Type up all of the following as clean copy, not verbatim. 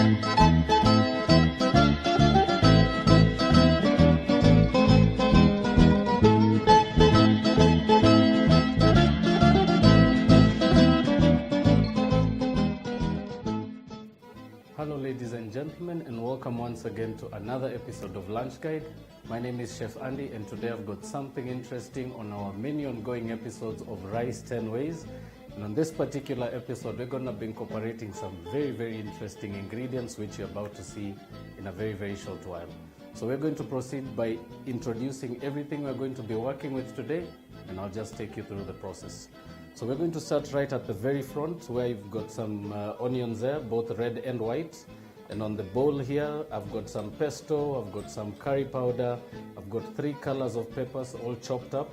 Hello ladies and gentlemen, and welcome once again to another episode of Lunch Guide. My name is Chef Andy, and today I've got something interesting on our many ongoing episodes of Rice 10 Ways. And on this particular episode, we're going to be incorporating some very interesting ingredients which you're about to see in a very short while. So we're going to proceed by introducing everything we're going to be working with today, and I'll just take you through the process. So we're going to start right at the very front where you've got some onions there, both red and white. And on the bowl here, I've got some pesto, I've got some curry powder, I've got 3 colors of peppers all chopped up.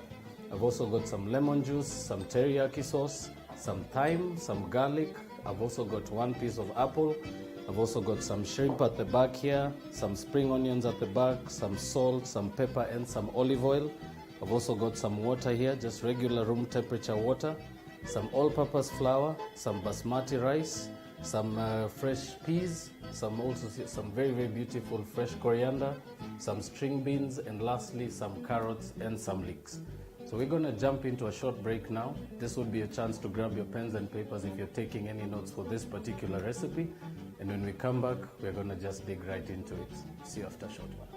I've also got some lemon juice, some teriyaki sauce, some thyme, some garlic. I've also got 1 piece of apple. I've also got some shrimp at the back here, some spring onions at the back, some salt, some pepper, and some olive oil. I've also got some water here, just regular room temperature water, some all-purpose flour, some basmati rice, some fresh peas, some very beautiful fresh coriander, some string beans, and lastly some carrots and some leeks. So we're going to jump into a short break now. This would be a chance to grab your pens and papers if you're taking any notes for this particular recipe. And when we come back, we're going to just dig right into it. See you after a short while.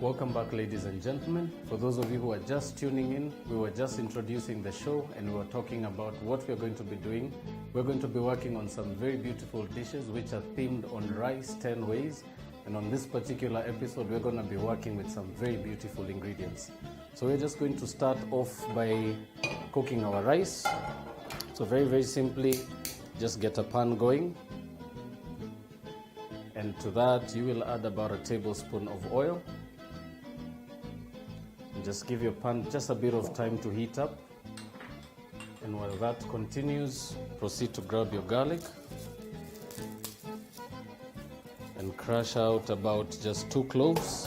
Welcome back, ladies and gentlemen. For those of you who are just tuning in, we were just introducing the show and we were talking about what we're going to be doing. We're going to be working on some very beautiful dishes which are themed on Rice 10 Ways. And on this particular episode, we're going to be working with some very beautiful ingredients. So we're just going to start off by cooking our rice. So very simply, just get a pan going. And to that, you will add about a tablespoon of oil. Just give your pan just a bit of time to heat up. And while that continues, proceed to grab your garlic and crush out about just 2 cloves.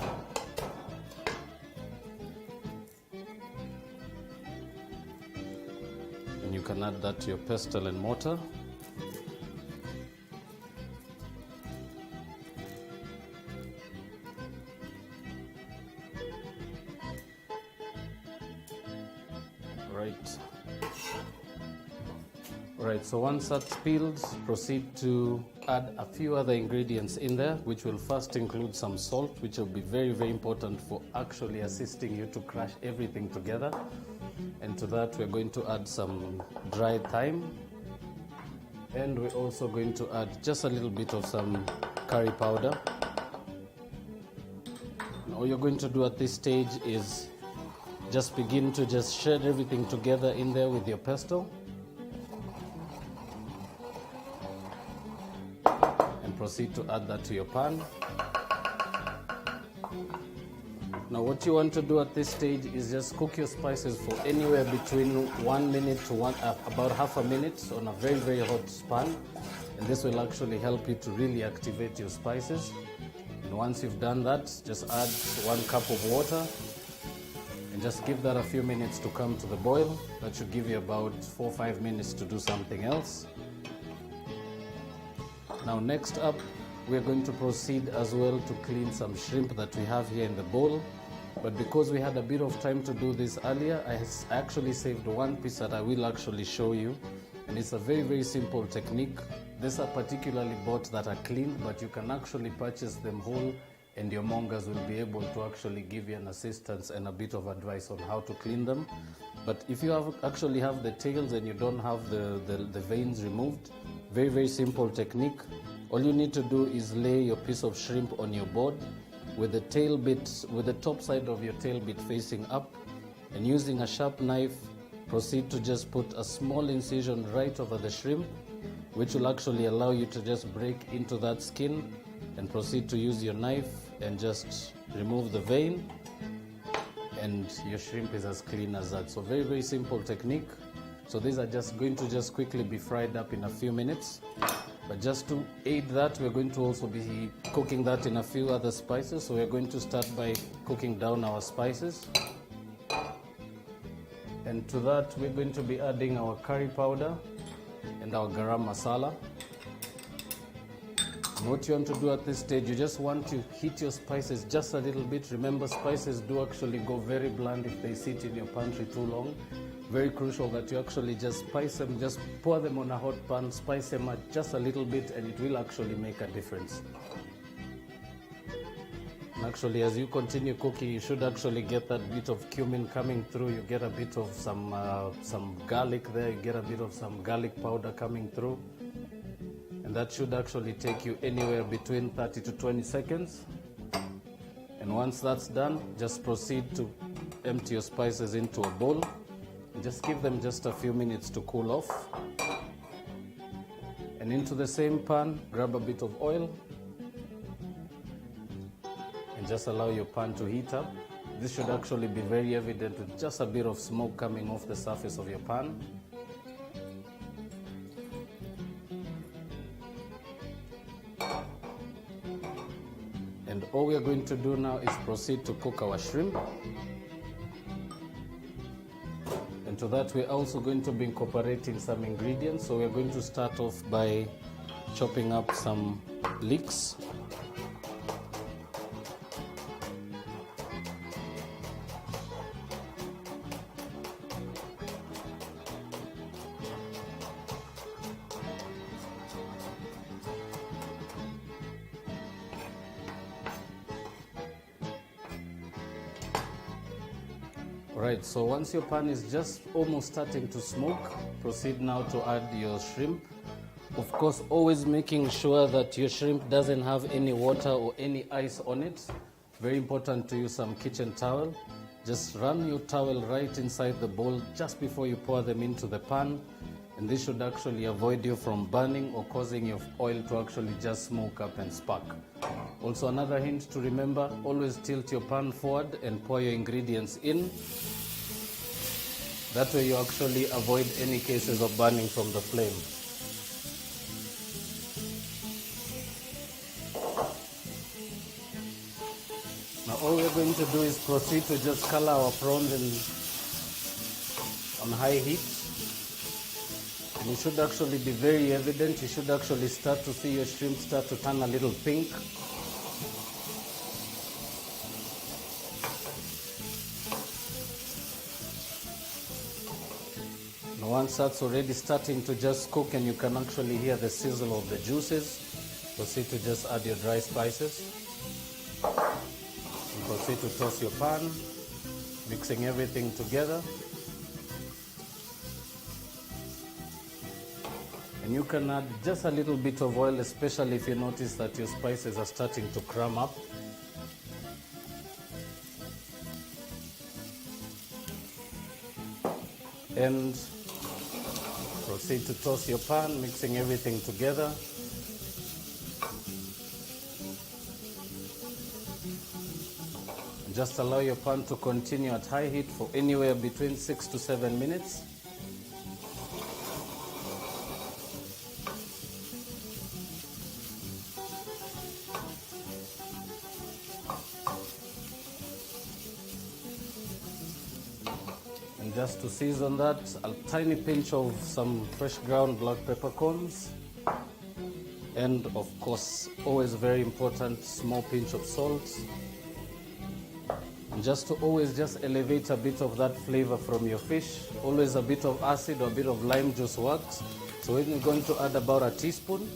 And you can add that to your pestle and mortar. Right, so once that's peeled, proceed to add a few other ingredients in there, which will first include some salt, which will be very important for actually assisting you to crush everything together. And to that, we're going to add some dried thyme. And we're also going to add just a little bit of some curry powder. And all you're going to do at this stage is just begin to just shred everything together in there with your pesto. Proceed to add that to your pan. Now what you want to do at this stage is just cook your spices for anywhere between 1 minute to about half a minute on a very hot pan, and this will actually help you to really activate your spices. And once you've done that, just add 1 cup of water and just give that a few minutes to come to the boil. That should give you about 4 or 5 minutes to do something else. Now next up, we're going to proceed as well to clean some shrimp that we have here in the bowl. But because we had a bit of time to do this earlier, I actually saved 1 piece that I will actually show you. And it's a very simple technique. These are particularly bought that are cleaned, but you can actually purchase them whole, and your mongers will be able to actually give you an assistance and a bit of advice on how to clean them. But if you actually have the tails and you don't have the veins removed, very simple technique. All you need to do is lay your piece of shrimp on your board with the top side of your tail bit facing up, and using a sharp knife, proceed to just put a small incision right over the shrimp, which will actually allow you to just break into that skin, and proceed to use your knife and just remove the vein, and your shrimp is as clean as that. So very, very simple technique. So these are just going to just quickly be fried up in a few minutes. But just to aid that, we're going to also be cooking that in a few other spices. So we're going to start by cooking down our spices. And to that, we're going to be adding our curry powder and our garam masala. And what you want to do at this stage, you just want to heat your spices just a little bit. Remember, spices do actually go very bland if they sit in your pantry too long. Very crucial that you actually just spice them, just pour them on a hot pan, spice them up just a little bit, and it will actually make a difference. And actually, as you continue cooking, you should actually get that bit of cumin coming through. You get a bit of some garlic there, you get a bit of some garlic powder coming through. And that should actually take you anywhere between 30 to 20 seconds. And once that's done, just proceed to empty your spices into a bowl. And just give them just a few minutes to cool off. And into the same pan, grab a bit of oil. And just allow your pan to heat up. This should actually be very evident with just a bit of smoke coming off the surface of your pan. And all we are going to do now is proceed to cook our shrimp. And to that, we're also going to be incorporating some ingredients. So we're going to start off by chopping up some leeks. Right, so once your pan is just almost starting to smoke, proceed now to add your shrimp. Of course, always making sure that your shrimp doesn't have any water or any ice on it. Very important to use some kitchen towel. Just run your towel right inside the bowl just before you pour them into the pan. And this should actually avoid you from burning or causing your oil to actually just smoke up and spark. Also, another hint to remember, always tilt your pan forward and pour your ingredients in. That way you actually avoid any cases of burning from the flame. Now all we're going to do is proceed to just color our prawns on high heat. And it should actually be very evident. You should actually start to see your shrimp start to turn a little pink. Now once that's already starting to just cook and you can actually hear the sizzle of the juices, proceed to just add your dry spices. And proceed to toss your pan, mixing everything together. And you can add just a little bit of oil, especially if you notice that your spices are starting to crumb up. And proceed to toss your pan, mixing everything together. And just allow your pan to continue at high heat for anywhere between 6 to 7 minutes. And just to season that, a tiny pinch of some fresh ground black peppercorns. And of course, always very important, small pinch of salt. And just to always just elevate a bit of that flavor from your fish, always a bit of acid or a bit of lime juice works. So we're going to add about a teaspoon.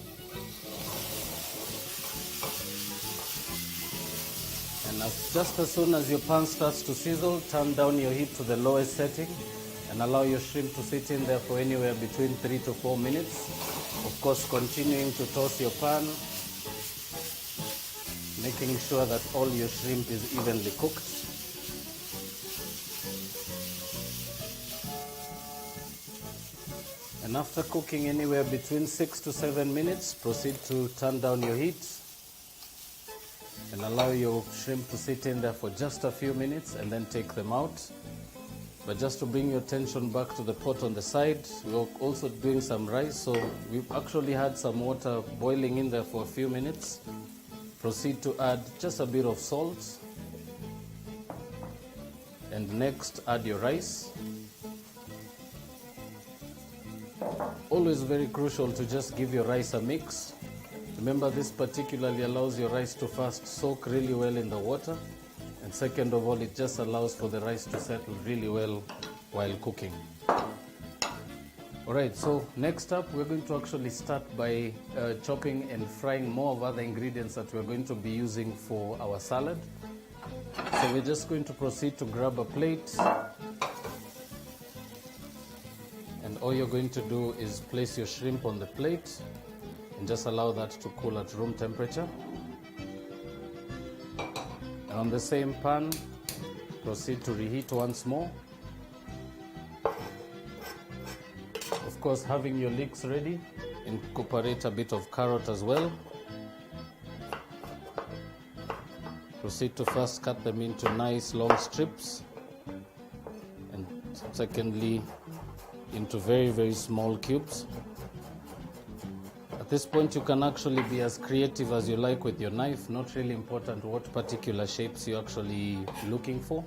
Just as soon as your pan starts to sizzle, turn down your heat to the lowest setting and allow your shrimp to sit in there for anywhere between 3 to 4 minutes. Of course, continuing to toss your pan, making sure that all your shrimp is evenly cooked. And after cooking anywhere between 6 to 7 minutes, proceed to turn down your heat and allow your shrimp to sit in there for just a few minutes and then take them out. But just to bring your attention back to the pot on the side, we're also doing some rice, so we've actually had some water boiling in there for a few minutes. Proceed to add just a bit of salt, and next add your rice. Always very crucial to just give your rice a mix. Remember, this particularly allows your rice to first soak really well in the water, and second of all, it just allows for the rice to settle really well while cooking. Alright, so next up we're going to actually start by chopping and frying more of other ingredients that we're going to be using for our salad. So we're just going to proceed to grab a plate, and all you're going to do is place your shrimp on the plate and just allow that to cool at room temperature. And on the same pan, proceed to reheat once more. Of course, having your leeks ready, incorporate a bit of carrot as well. Proceed to first cut them into nice long strips, and secondly into very, very small cubes. At this point, you can actually be as creative as you like with your knife, not really important what particular shapes you're actually looking for.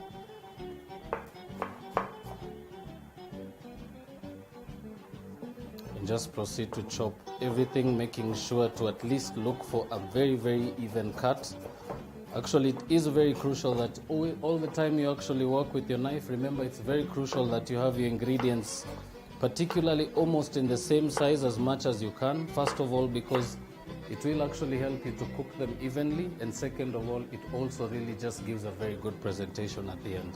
And just proceed to chop everything, making sure to at least look for a very, very even cut. Actually, it is very crucial that all the time you actually work with your knife, remember it's very crucial that you have your ingredients particularly almost in the same size as much as you can. First of all, because it will actually help you to cook them evenly, and second of all, it also really just gives a very good presentation at the end.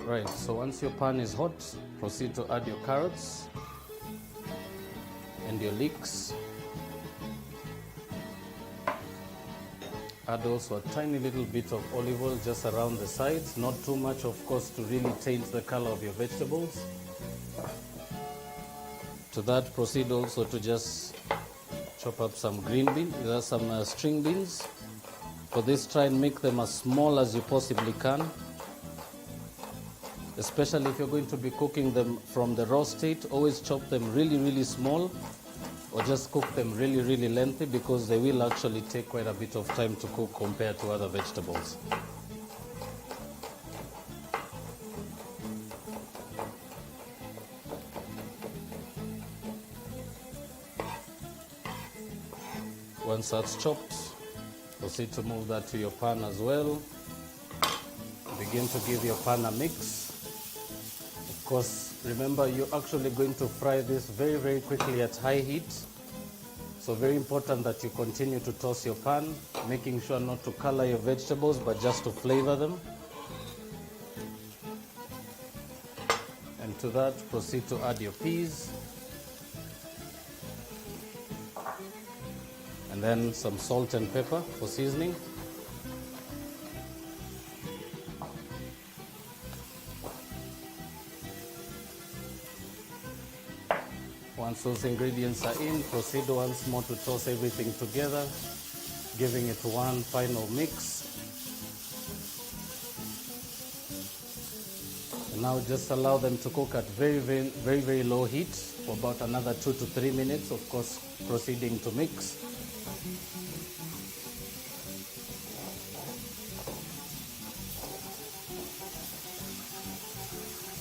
Right, so once your pan is hot, proceed to add your carrots and your leeks. Add also a tiny little bit of olive oil just around the sides, not too much of course to really taint the color of your vegetables. To that, proceed also to just chop up some green beans, some string beans. For this, try and make them as small as you possibly can, especially if you're going to be cooking them from the raw state. Always chop them really, really small, or just cook them really, really lengthy, because they will actually take quite a bit of time to cook compared to other vegetables. Once that's chopped, proceed to move that to your pan as well. Begin to give your pan a mix. Of course, remember, you're actually going to fry this very, very quickly at high heat. So very important that you continue to toss your pan, making sure not to color your vegetables, but just to flavor them. And to that, proceed to add your peas. And then some salt and pepper for seasoning. Once those ingredients are in, proceed once more to toss everything together, giving it one final mix. And now just allow them to cook at very, very low heat for about another 2 to 3 minutes, of course proceeding to mix.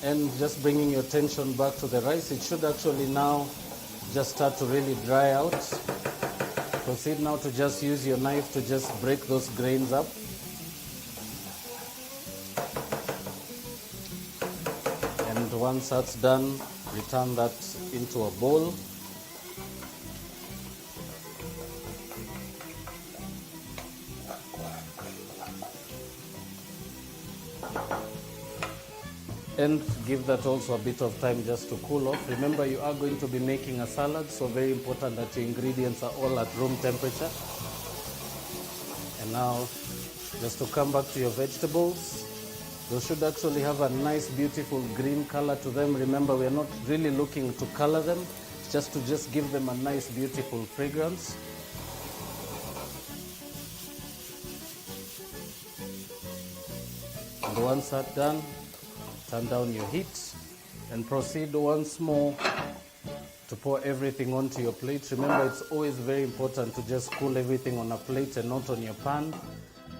And just bringing your attention back to the rice, it should actually now just start to really dry out. Proceed now to just use your knife to just break those grains up. And once that's done, return that into a bowl. and give that also a bit of time just to cool off. Remember, you are going to be making a salad, so very important that your ingredients are all at room temperature. And now, just to come back to your vegetables, those should actually have a nice, beautiful green color to them. Remember, we are not really looking to color them, just to give them a nice, beautiful fragrance. And once that's done, turn down your heat and proceed once more to pour everything onto your plate. Remember, it's always very important to just cool everything on a plate and not on your pan.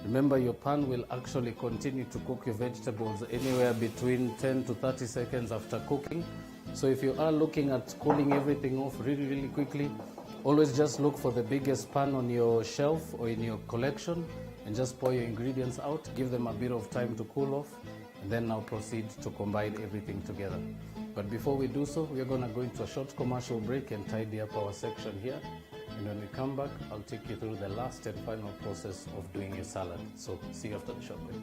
Remember, your pan will actually continue to cook your vegetables anywhere between 10 to 30 seconds after cooking. So if you are looking at cooling everything off really, really quickly, always just look for the biggest pan on your shelf or in your collection and just pour your ingredients out, give them a bit of time to cool off, and then now proceed to combine everything together. But before we do so, we are going to go into a short commercial break and tidy up our section here. And when we come back, I'll take you through the last and final process of doing your salad. So see you after the short break.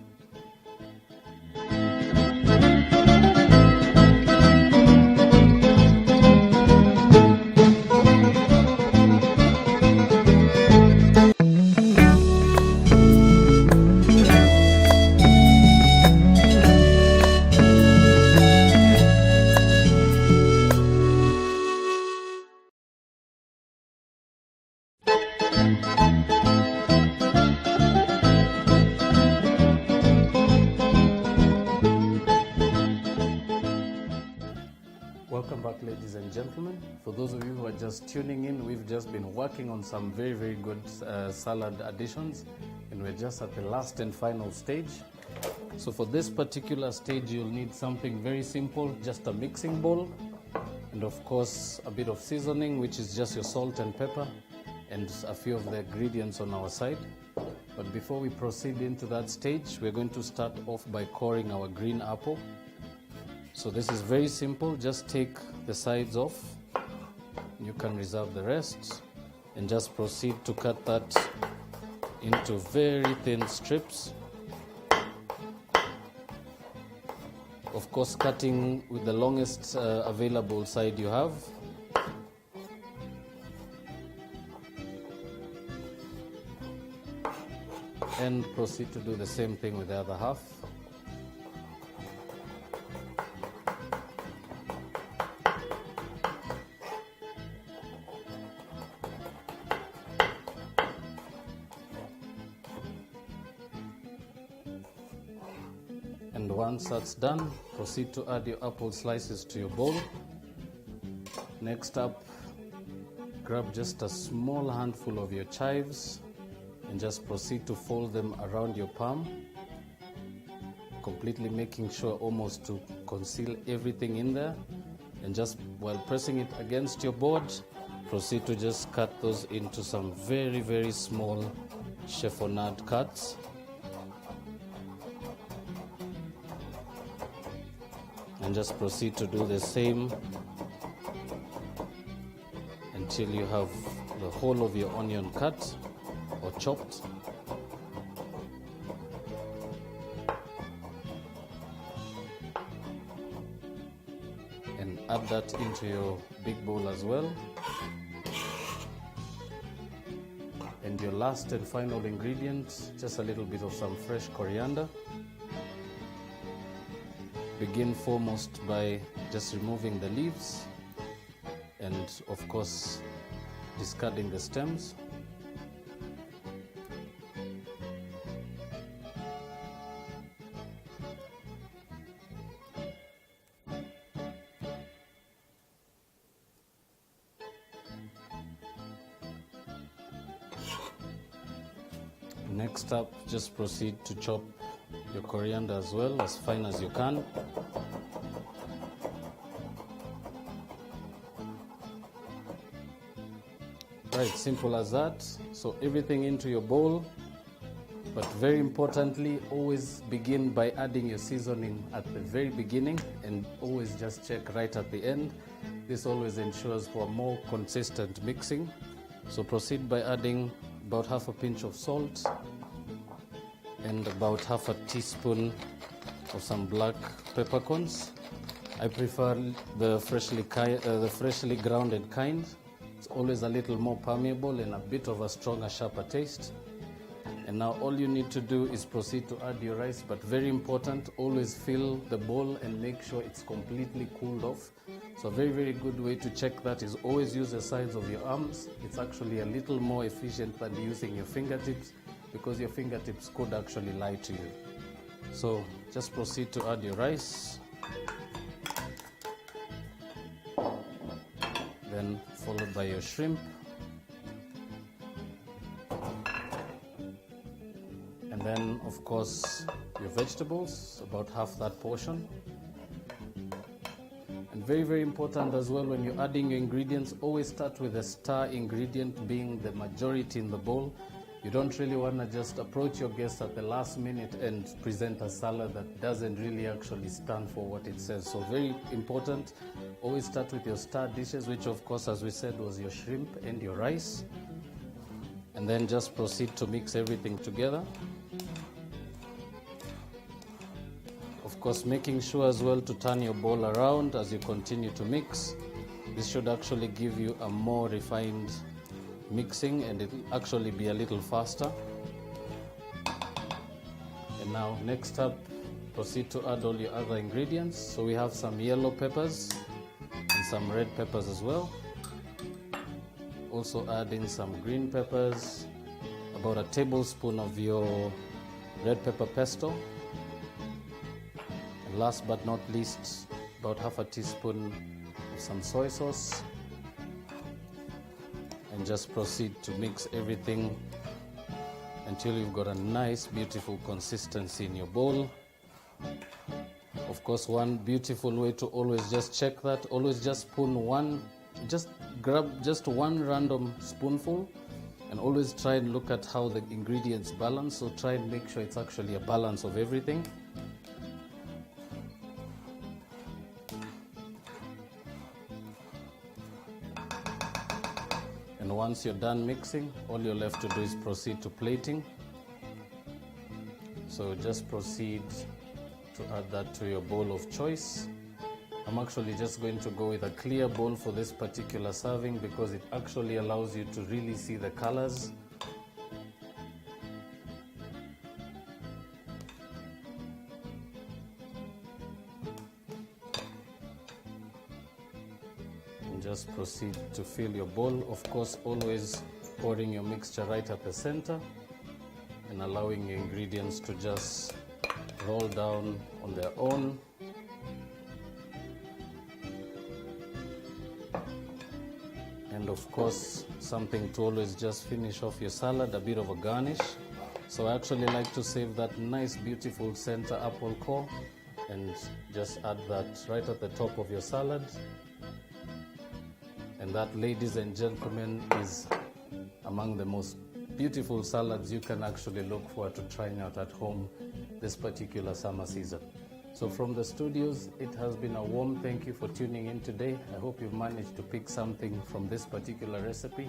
Welcome back, ladies and gentlemen. For those of you who are just tuning in, we've just been working on some very, very good salad additions, and we're just at the last and final stage. So for this particular stage, you'll need something very simple, just a mixing bowl, and of course a bit of seasoning, which is just your salt and pepper, and a few of the ingredients on our side. But before we proceed into that stage, we're going to start off by coring our green apple. So this is very simple. Just take the sides off. You can reserve the rest and just proceed to cut that into very thin strips. Of course, cutting with the longest available side you have. And proceed to do the same thing with the other half. And once that's done, proceed to add your apple slices to your bowl. Next up, grab just a small handful of your chives and just proceed to fold them around your palm, completely making sure almost to conceal everything in there. And just while pressing it against your board, proceed to just cut those into some very, very small chiffonade cuts. And just proceed to do the same until you have the whole of your onion cut or chopped. And add that into your big bowl as well. And your last and final ingredient, just a little bit of some fresh coriander. Begin foremost by just removing the leaves and of course discarding the stems. Next up, just proceed to chop your coriander as well, as fine as you can. Right, simple as that. So everything into your bowl, but very importantly, always begin by adding your seasoning at the very beginning and always just check right at the end. This always ensures for more consistent mixing. So proceed by adding about half a pinch of salt and about half a teaspoon of some black peppercorns. I prefer the freshly grounded kind. It's always a little more permeable and a bit of a stronger, sharper taste. And now all you need to do is proceed to add your rice, but very important, always fill the bowl and make sure it's completely cooled off. So a very, very good way to check that is always use the sides of your arms. It's actually a little more efficient than using your fingertips, because your fingertips could actually lie to you. So just proceed to add your rice, then followed by your shrimp, and then of course your vegetables, about half that portion. And very, very important as well, when you're adding your ingredients, always start with the star ingredient being the majority in the bowl. You don't really want to just approach your guests at the last minute and present a salad that doesn't really actually stand for what it says. So very important, always start with your star dishes, which of course, as we said, was your shrimp and your rice. And then just proceed to mix everything together. Of course, making sure as well to turn your bowl around as you continue to mix. This should actually give you a more refined mixing, and it'll actually be a little faster. And now next up, proceed to add all your other ingredients. So we have some yellow peppers and some red peppers as well. Also add in some green peppers, about a tablespoon of your red pepper pesto. And last but not least, about half a teaspoon of some soy sauce. And just proceed to mix everything until you've got a nice, beautiful consistency in your bowl. Of course, one beautiful way to always just check that, always just grab just one random spoonful, and always try and look at how the ingredients balance. So try and make sure it's actually a balance of everything. And once you're done mixing, all you're left to do is proceed to plating. So just proceed to add that to your bowl of choice. I'm actually just going to go with a clear bowl for this particular serving, because it actually allows you to really see the colors. Just proceed to fill your bowl, of course always pouring your mixture right at the center and allowing your ingredients to just roll down on their own. And of course, something to always just finish off your salad, a bit of a garnish. So I actually like to save that nice beautiful center apple core and just add that right at the top of your salad. And that, ladies and gentlemen, is among the most beautiful salads you can actually look forward to trying out at home this particular summer season. So from the studios, it has been a warm thank you for tuning in today. I hope you've managed to pick something from this particular recipe,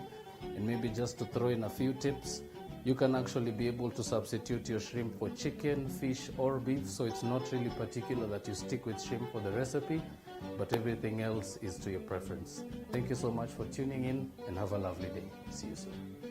and maybe just to throw in a few tips. You can actually be able to substitute your shrimp for chicken, fish, or beef, so it's not really particular that you stick with shrimp for the recipe, but everything else is to your preference. Thank you so much for tuning in, and have a lovely day. See you soon.